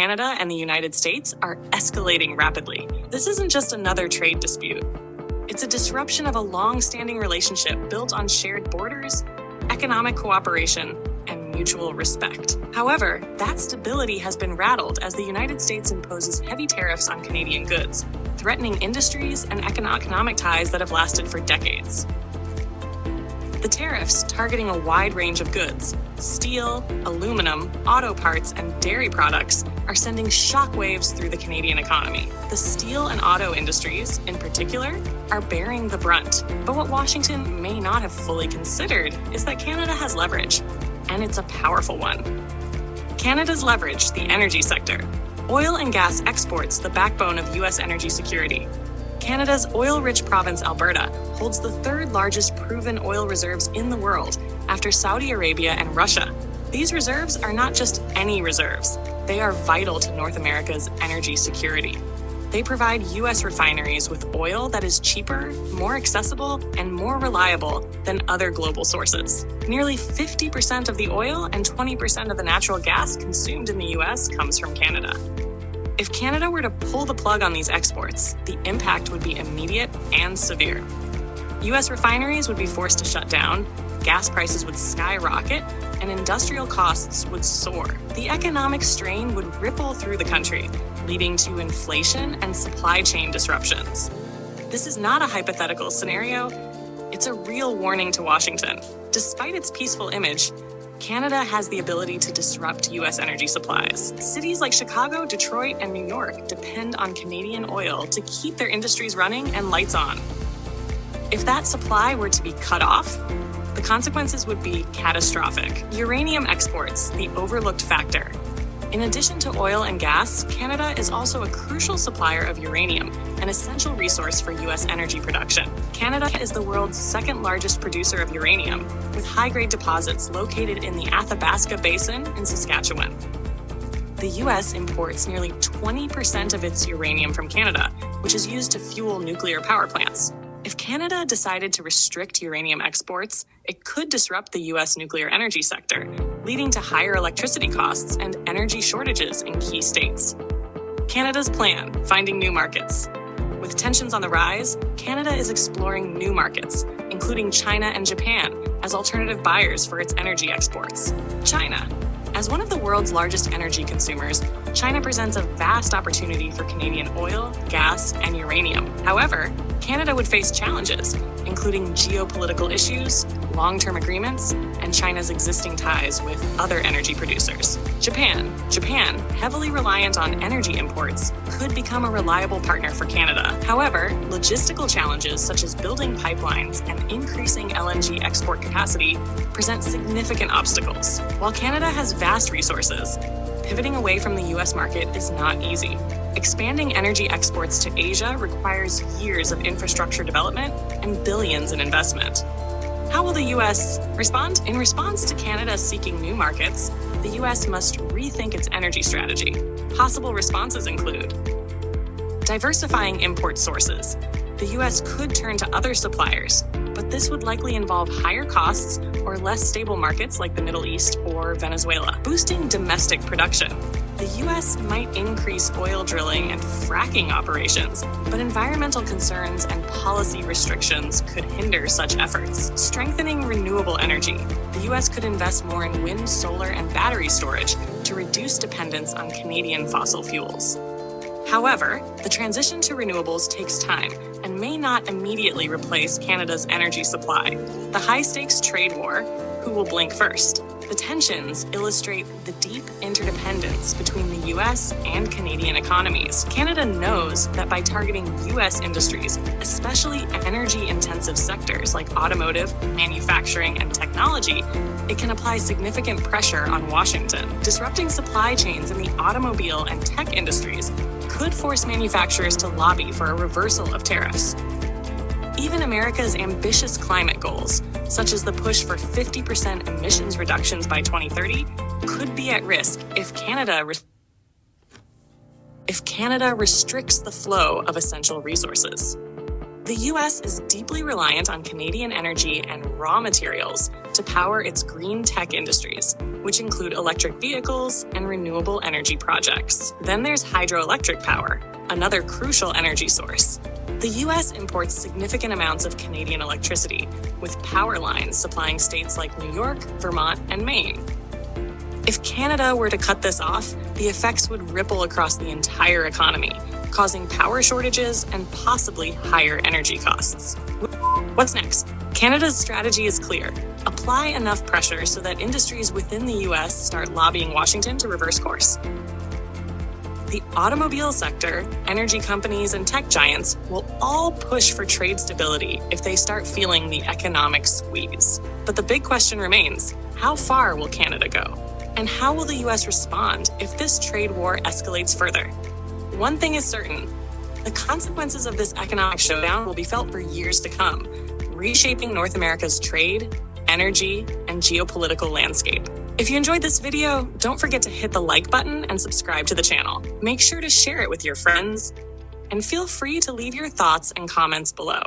Canada and the United States are escalating rapidly. This isn't just another trade dispute. It's a disruption of a long-standing relationship built on shared borders, economic cooperation, and mutual respect. However, that stability has been rattled as the United States imposes heavy tariffs on Canadian goods, threatening industries and economic ties that have lasted for decades. The tariffs, targeting a wide range of goods, steel, aluminum, auto parts, and dairy products, are sending shockwaves through the Canadian economy. The steel and auto industries, in particular, are bearing the brunt. But what Washington may not have fully considered is that Canada has leverage, and it's a powerful one. Canada's leverage, the energy sector. Oil and gas exports, the backbone of U.S. energy security. Canada's oil-rich province, Alberta, holds the third largest proven oil reserves in the world, after Saudi Arabia and Russia. These reserves are not just any reserves. They are vital to North America's energy security. They provide U.S. refineries with oil that is cheaper, more accessible, and more reliable than other global sources. Nearly 50% of the oil and 20% of the natural gas consumed in the U.S. comes from Canada. If Canada were to pull the plug on these exports, the impact would be immediate and severe. U.S. refineries would be forced to shut down, gas prices would skyrocket, and industrial costs would soar. The economic strain would ripple through the country, leading to inflation and supply chain disruptions. This is not a hypothetical scenario, it's a real warning to Washington. Despite its peaceful image, Canada has the ability to disrupt U.S. energy supplies. Cities like Chicago, Detroit, and New York depend on Canadian oil to keep their industries running and lights on. If that supply were to be cut off, the consequences would be catastrophic. Uranium exports, the overlooked factor. In addition to oil and gas, Canada is also a crucial supplier of uranium, an essential resource for U.S. energy production. Canada is the world's second largest producer of uranium, with high-grade deposits located in the Athabasca Basin in Saskatchewan. The U.S. imports nearly 20% of its uranium from Canada, which is used to fuel nuclear power plants. If Canada decided to restrict uranium exports, it could disrupt the U.S. nuclear energy sector, leading to higher electricity costs and energy shortages in key states. Canada's plan, finding new markets. With tensions on the rise, Canada is exploring new markets, including China and Japan, as alternative buyers for its energy exports. China. As one of the world's largest energy consumers, China presents a vast opportunity for Canadian oil, gas, and uranium. However, Canada would face challenges, including geopolitical issues, long-term agreements, and China's existing ties with other energy producers. Japan, heavily reliant on energy imports, could become a reliable partner for Canada. However, logistical challenges such as building pipelines and increasing LNG export capacity present significant obstacles. While Canada has vast resources, pivoting away from the U.S. market is not easy. Expanding energy exports to Asia requires years of infrastructure development and billions in investment. How will the U.S. respond? In response to Canada seeking new markets, the U.S. must rethink its energy strategy. Possible responses include diversifying import sources. The U.S. could turn to other suppliers, but this would likely involve higher costs or less stable markets like the Middle East or Venezuela. Boosting domestic production. The U.S. might increase oil drilling and fracking operations, but environmental concerns and policy restrictions could hinder such efforts. Strengthening renewable energy. The U.S. could invest more in wind, solar, and battery storage to reduce dependence on Canadian fossil fuels. However, the transition to renewables takes time and may not immediately replace Canada's energy supply. The high-stakes trade war, who will blink first? The tensions illustrate the deep interdependence between the U.S. and Canadian economies. Canada knows that by targeting U.S. industries, especially energy-intensive sectors like automotive, manufacturing, and technology, it can apply significant pressure on Washington. Disrupting supply chains in the automobile and tech industries could force manufacturers to lobby for a reversal of tariffs. Even America's ambitious climate goals, such as the push for 50% emissions reductions by 2030, could be at risk if Canada restricts the flow of essential resources. The U.S. is deeply reliant on Canadian energy and raw materials to power its green tech industries, which include electric vehicles and renewable energy projects. Then there's hydroelectric power, another crucial energy source. The U.S. imports significant amounts of Canadian electricity, with power lines supplying states like New York, Vermont, and Maine. If Canada were to cut this off, the effects would ripple across the entire economy, causing power shortages and possibly higher energy costs. What's next? Canada's strategy is clear. Apply enough pressure so that industries within the U.S. start lobbying Washington to reverse course. The automobile sector, energy companies, and tech giants will all push for trade stability if they start feeling the economic squeeze. But the big question remains, how far will Canada go? And how will the U.S. respond if this trade war escalates further? One thing is certain, the consequences of this economic showdown will be felt for years to come, reshaping North America's trade, energy, and geopolitical landscape. If you enjoyed this video, don't forget to hit the like button and subscribe to the channel. Make sure to share it with your friends, and feel free to leave your thoughts and comments below.